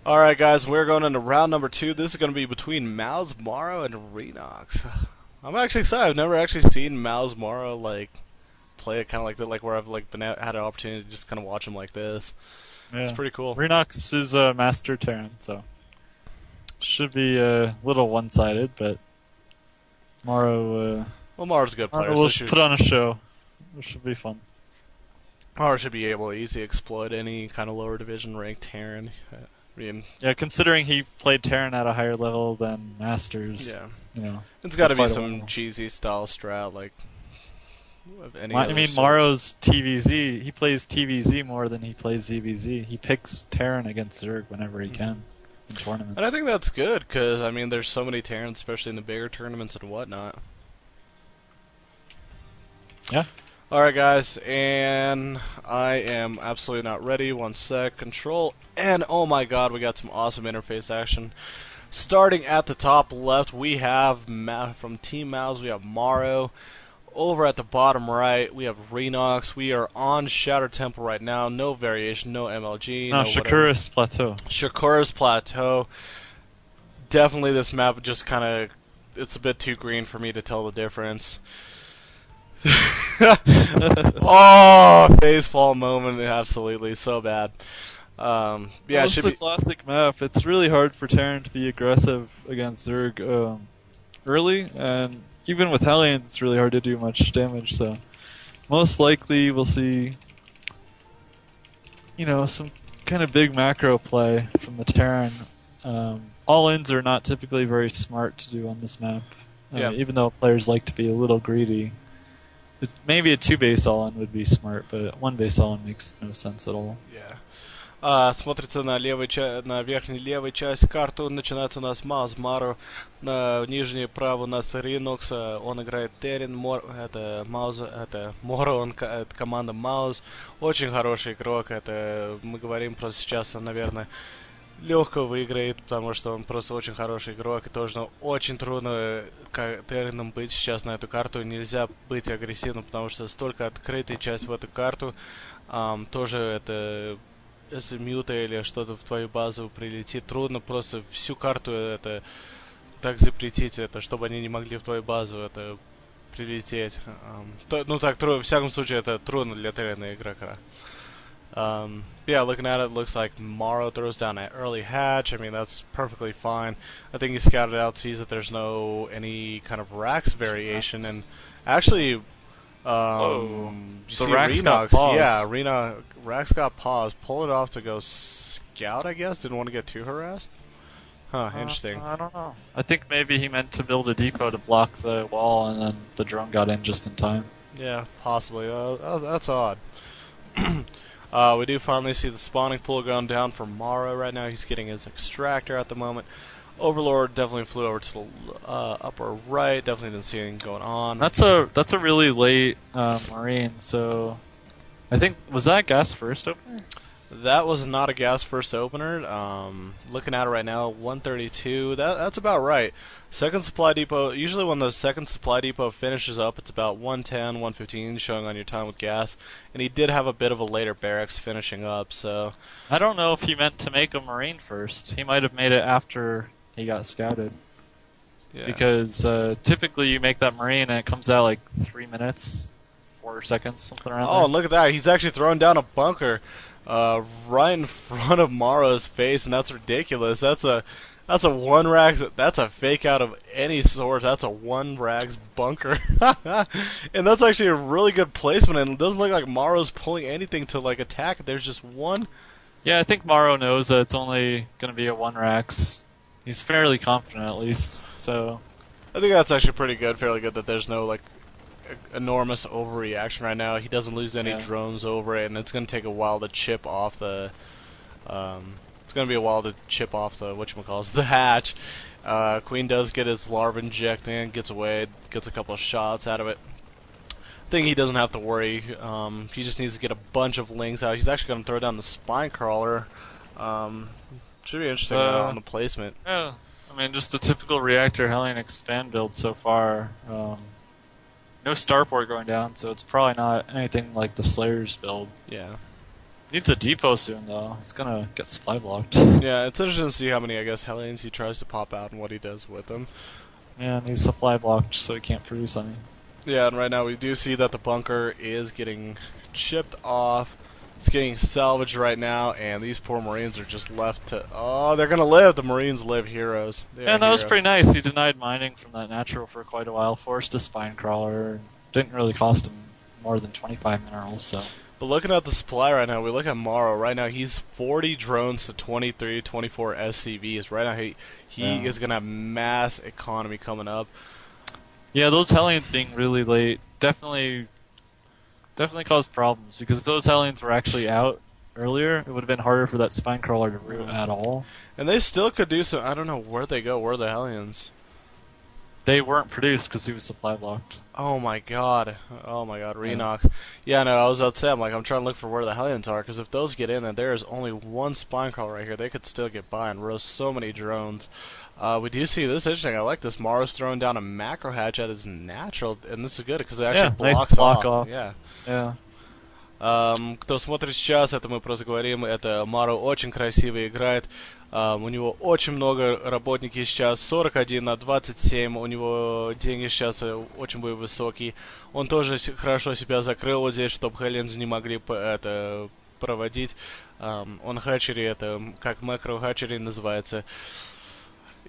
Alright guys, we're going into round number 2. This is going to be between mouzMorroW and Renox. I'm actually excited. I've never actually seen mouzMorroW like play it kind of like that, like where I've like been had an opportunity to just kind of watch him like this. It's Yeah. pretty cool. Renox is a master Terran, so should be a little one-sided, but Morrow, Well, Morrow's a good player, Morrow will so put on a show. It should be fun. Morrow should be able to easily exploit any kind of lower division ranked Terran. I mean, Yeah, considering he played Terran at a higher level than Masters, yeah, you know, it's got to be quite a some while. cheesy style strat like any I other mean, sort. Morrow's TVZ. He plays TVZ more than he plays ZVZ. He picks Terran against Zerg whenever he can in tournaments. And I think that's good because I mean, there's so many Terrans, especially in the bigger tournaments and whatnot. Yeah. Alright guys, and I am absolutely not ready. 1 sec, control, and oh my god, we got some awesome interface action. Starting at the top left, we have, from Team Mouse, we have Morrow. Over at the bottom right, we have Renox. We are on Shattered Temple right now, no variation, no MLG, No, no whatever. Shakura's Plateau. Shakura's Plateau. Definitely this map just kind of, it's a bit too green for me to tell the difference. Oh, facepalm moment, absolutely, so bad. Yeah, it It's should a be. classic map. It's really hard for Terran to be aggressive against Zerg early, and even with Hellions, it's really hard to do much damage. So, most likely, we'll see, some kind of big macro play from the Terran. All-ins are not typically very smart to do on this map, Yeah. even though players like to be a little greedy. Maybe a 2-base all-in would be smart, but 1-base all-in makes no sense at all. Yeah. Смотрится на на верхней левой части карты. Начинается у нас mouzMorroW. На нижней правой у нас Renox. Он играет Террин. Это Morrow, это команда Mouse. Очень хороший игрок. Это мы говорим просто сейчас, наверное, легко выиграет, потому что он просто очень хороший игрок, и тоже очень трудно Террином быть сейчас на эту карту, нельзя быть агрессивным, потому что столько открытой часть в эту карту, тоже это, если мьюта или что-то в твою базу прилетит, трудно просто всю карту это так запретить, это, чтобы они не могли в твою базу это прилететь. Ну так, в всяком случае, это трудно для Террина игрока. Yeah, looking at it, looks like Morrow throws down an early hatch. I mean, that's perfectly fine. I think he scouted out, sees that there's no any kind of Rax variation, and actually, you The see Rax got Renox, paused. yeah, Rax got paused, pull it off to go scout, I guess. Didn't want to get too harassed. Huh, interesting. I don't know. I think maybe he meant to build a depot to block the wall, and then the drone got in just in time. Yeah, possibly. That's odd. We do finally see the spawning pool going down for Morrow right now. He's getting his extractor at the moment. Overlord definitely flew over to the upper right. Definitely didn't see anything going on. That's a really late Marine. So, I think was that gas first opener? That was not a gas first opener. Looking at it right now, 132. That's about right. Second supply depot. Usually, when the second supply depot finishes up, it's about 110, 115, showing on your time with gas. And he did have a bit of a later barracks finishing up. So I don't know if he meant to make a Marine first. He might have made it after he got scouted. yeah. Because typically you make that Marine and it comes out like 3 minutes, 4 seconds, something around Oh, there. look at that! He's actually throwing down a bunker right in front of Morrow's face, and that's ridiculous. That's a one rags. That's a fake out of any sort. That's a one rags bunker, and that's actually a really good placement. And it doesn't look like Morrow's pulling anything to like attack. There's just one. Yeah, I think Morrow knows that it's only going to be a 1-rax. He's fairly confident at least, so... I think that's actually pretty good. Fairly good that there's no like enormous overreaction right now. He doesn't lose any drones over it, and it's going to take a while to chip off the. It's going to be a while to chip off the whatchamacallit, the hatch. Queen does get his larva injected, gets away, gets a couple of shots out of it. I think he doesn't have to worry. He just needs to get a bunch of lings out. He's actually going to throw down the spine crawler. Should be interesting on the placement. Yeah, I mean, just a typical reactor Hellion expand build so far. No starport going down, so it's probably not anything like the Slayer's build. Yeah. Needs a depot soon, though. He's gonna get supply blocked. Yeah, it's interesting to see how many, I guess, Hellions he tries to pop out and what he does with them. Yeah, and he's supply blocked, so he can't produce any. Yeah, and right now we do see that the bunker is getting chipped off. It's getting salvaged right now, and these poor Marines are just left to... Oh, they're gonna live! The Marines live heroes. Yeah, that was pretty nice. He denied mining from that natural for quite a while, forced a spine crawler, didn't really cost him more than 25 minerals, so... But looking at the supply right now, we look at Morrow. Right now, he's 40 drones to 23, 24 SCVs. Right now, he is going to have mass economy coming up. Yeah, those Hellions being really late definitely caused problems, because if those Hellions were actually out earlier, it would have been harder for that spine crawler to root at all. And they still could do so. I don't know where they go. Where are the Hellions? They weren't produced because he was supply blocked. Oh my god. Oh my god, Renox. Yeah, no, I was about to say, I'm trying to look for where the Hellions are, because if those get in, then there is only one spine crawler right here. They could still get by and roast so many drones. We do see this interesting. I like this. Morrow's throwing down a macro hatch at his natural, and this is good, because it actually blocks nice block off. Yeah. Yeah. Кто смотрит сейчас, это мы просто говорим, это Моро очень красиво играет. У него очень много работники сейчас, 41 на 27, у него деньги сейчас очень были высокие. Он тоже хорошо себя закрыл вот здесь, чтобы Hellions не могли это проводить. Он хатчери, это как макро хатчери называется.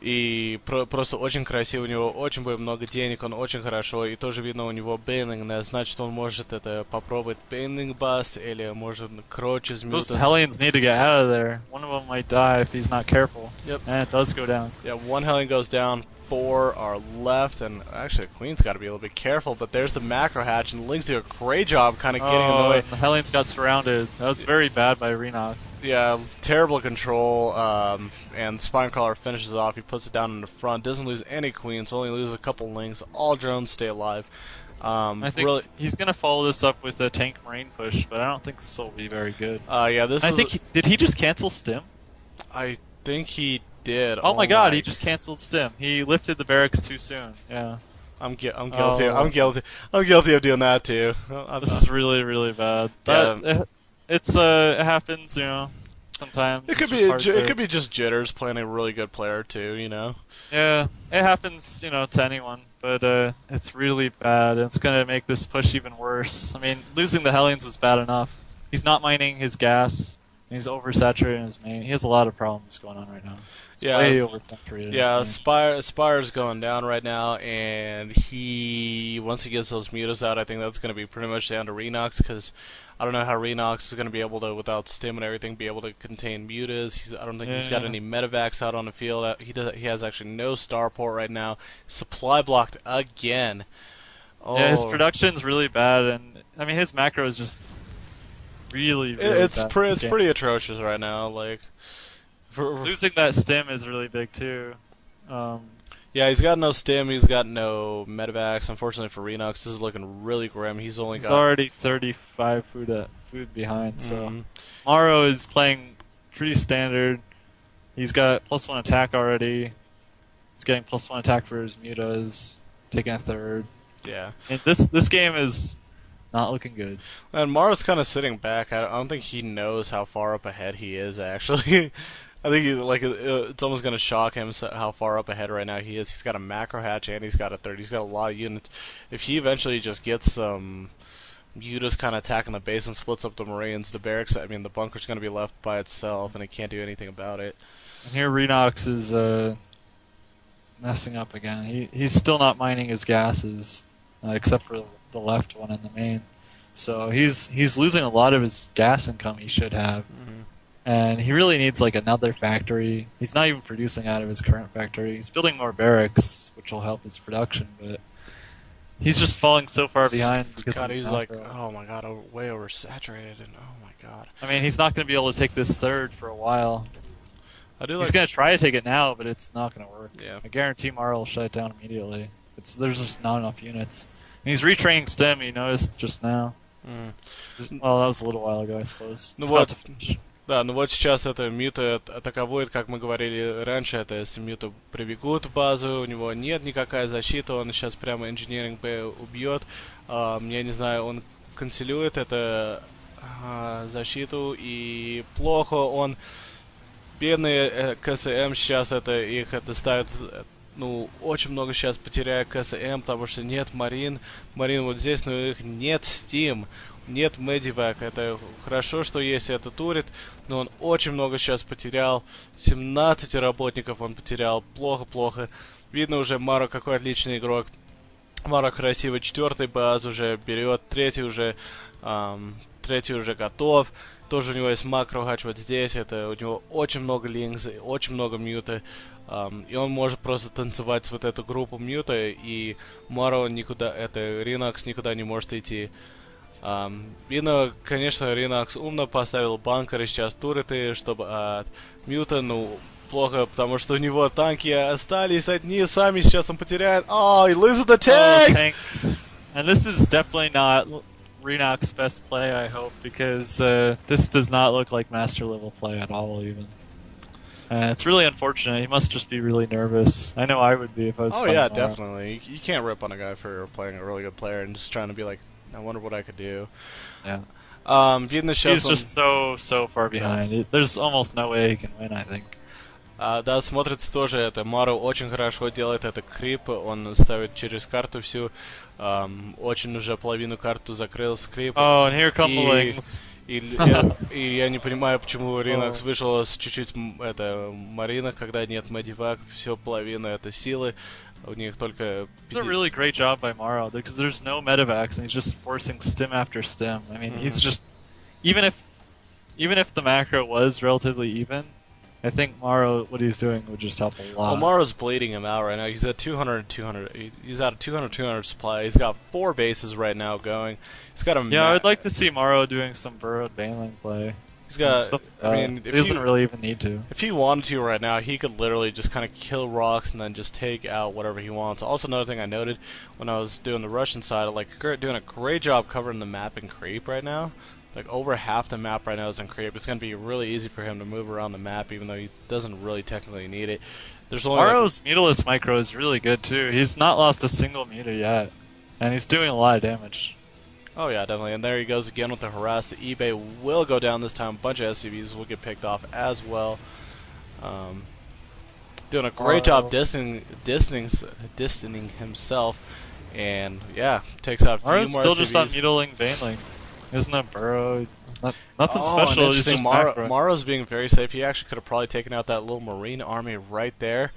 И просто очень красиво, у него очень много денег, он очень хорошо, и тоже видно у него бейнинг, значит он может это попробовать бейнинг баст, или может кроч из Those мюта. Hellions need to get out of there. One of them might die if he's not careful. Yep. And it does go down. Yeah, one Hellion goes down, 4 are left, and actually the Queen's got to be a little bit careful, but there's the macro hatch, and Ling's do a great job kind of getting in the way. The Hellions got surrounded. That was very bad by Renox. Yeah, terrible control, and Spinecrawler finishes it off. He puts it down in the front, doesn't lose any queens, only loses a couple links. All drones stay alive. I think really, he's going to follow this up with a tank marine push, but I don't think this will be very good. yeah, this is... Did he just cancel Stim? I think he did. Oh my god, he just canceled Stim. He lifted the barracks too soon. Yeah. I'm guilty. I'm guilty of doing that too. This is really, really bad. But it happens, you know. Sometimes it could be just jitters playing a really good player too, you know. Yeah, it happens, you know, to anyone. But it's really bad. And it's gonna make this push even worse. I mean, losing the Hellions was bad enough. He's not mining his gas. He's oversaturated in his main. He has a lot of problems going on right now. It's way oversaturated. Yeah, Spire's going down right now, and once he gets those mutas out, I think that's going to be pretty much down to Renox, because I don't know how Renox is going to be able to, without stim and everything, be able to contain mutas. I don't think he's got any medevacs out on the field. He has actually no starport right now. Supply blocked again. Oh. Yeah, his production's really bad, and I mean his macro is just really it's bad. pretty atrocious right now. Like losing that stim is really big too. Yeah, he's got no stim. He's got no medevacs. Unfortunately for Renox, this is looking really grim. He's already 35 food behind. So Morrow is playing pretty standard. He's got +1 attack already. He's getting +1 attack for his mutas. Taking a third. Yeah. And this game is not looking good. And Morrow's kind of sitting back. I don't think he knows how far up ahead he is, actually. I think it's almost going to shock him how far up ahead right now he is. He's got a macro hatch and he's got a third. He's got a lot of units. If he eventually just gets some mutas kind of attacking the base and splits up the Marines, the barracks, I mean, the bunker's going to be left by itself, and he can't do anything about it. And here Renox is messing up again. He's still not mining his gases, except for the left one in the main. So he's losing a lot of his gas income he should have. And he really needs like another factory. He's not even producing out of his current factory. He's building more barracks, which will help his production, but he's just falling so far behind. God, he's like, oh my god, way oversaturated, and oh my god. I mean, he's not going to be able to take this third for a while. He's going to try to take it now, but it's not going to work. Yeah. I guarantee Morrow will shut it down immediately. There's just not enough units. And he's retraining Stem, you noticed just now. Well, that was a little while ago, I suppose. Да, ну вот сейчас это мьюты атаковывает, как мы говорили раньше, это если мьюты прибегут в базу, у него нет никакой защиты, он сейчас прямо инженеринг Б убьет. Я не знаю, он канцелюет это защиту, и плохо он... Бедные КСМ сейчас их ставят, ну, очень много сейчас потеряет КСМ, потому что нет Марин вот здесь, но их нет Steam, нет Медивак. Это хорошо, что есть этот турит, но он очень много сейчас потерял, 17 работников он потерял, плохо. Видно уже, Маро какой отличный игрок. Маро красивый, 4-й баз уже берет, 3-й уже готов. Тоже у него есть макро-хач вот здесь, это у него очень много линкс, очень много мьюта, и он может просто танцевать с вот эту группу мьюта, и Моро никуда, Renox никуда не может идти. Видно, конечно, Renox умно поставил банкеры сейчас туреты, чтобы от мьюта, ну, плохо, потому что у него танки остались одни, сами сейчас он потеряет. Oh, he loses the tanks! And this is definitely not Renox's best play, I hope, because this does not look like master level play at all, even. It's really unfortunate. He must just be really nervous. I know I would be if I was playing yeah, Mara. definitely. You can't rip on a guy for playing a really good player and just trying to be like, I wonder what I could do. Yeah. He's just so far behind. There's almost no way he can win, I think. Да, смотрится тоже это. Мару очень хорошо делает это крип, он ставит через карту всю. Очень уже половину карту закрыл скрип. Oh, and here come the lings. И я не понимаю, почему Renox вышел с чуть-чуть Марина, когда нет Медивак, все половина это силы. У них только... It's a really great job by Morrow, because there's no medivacs, and he's just forcing stim after stim. I mean, he's just... Even if the macro was relatively even, I think Morrow, what he's doing would just help a lot. Well, Morrow's bleeding him out right now. He's at 200. He's at a 200 supply. He's got 4 bases right now going. He's got a... Yeah, I would like to see Morrow doing some burrowed baneling play. He's got... I mean, he doesn't really even need to. If he wanted to right now, he could literally just kind of kill rocks and then just take out whatever he wants. Also, another thing I noted when I was doing the Russian side, like, doing a great job covering the map in creep right now. Like, over half the map right now is in creep. It's going to be really easy for him to move around the map, even though he doesn't really technically need it. There's only Morrow's mutalist micro is really good, too. He's not lost a single muta yet, and he's doing a lot of damage. Oh, yeah, definitely. And there he goes again with the harass. The eBay will go down this time. A bunch of SCVs will get picked off as well. Doing a great job distancing himself. And, yeah, takes out a few more Morrow's still SCVs. just on mutaling baneling. Isn't a burrow? Nothing special. He's just Morrow's being very safe. He actually could have probably taken out that little Marine army right there.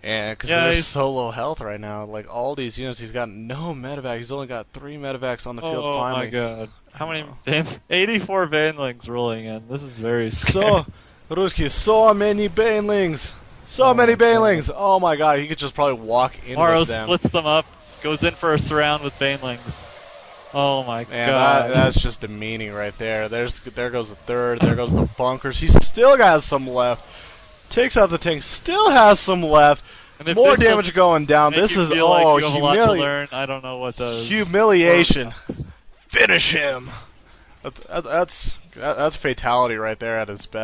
And because he's so low health right now, like all these units, he's got no medevac. He's only got 3 medevacs on the field. Finally. Oh my god! How many? 84 banelings rolling in. This is very scary. So many banelings. So many banelings. Oh my god! He could just probably walk in Morrow with them. Splits them up. Goes in for a surround with banelings. Oh my Man, god! That's just demeaning right there. There goes the third. There goes the bunkers. He still got some Oh. left. Takes out the tank. Still has some left. More damage going down. This is humiliation. I don't know what does. Humiliation. Finish him. That's fatality right there at its best.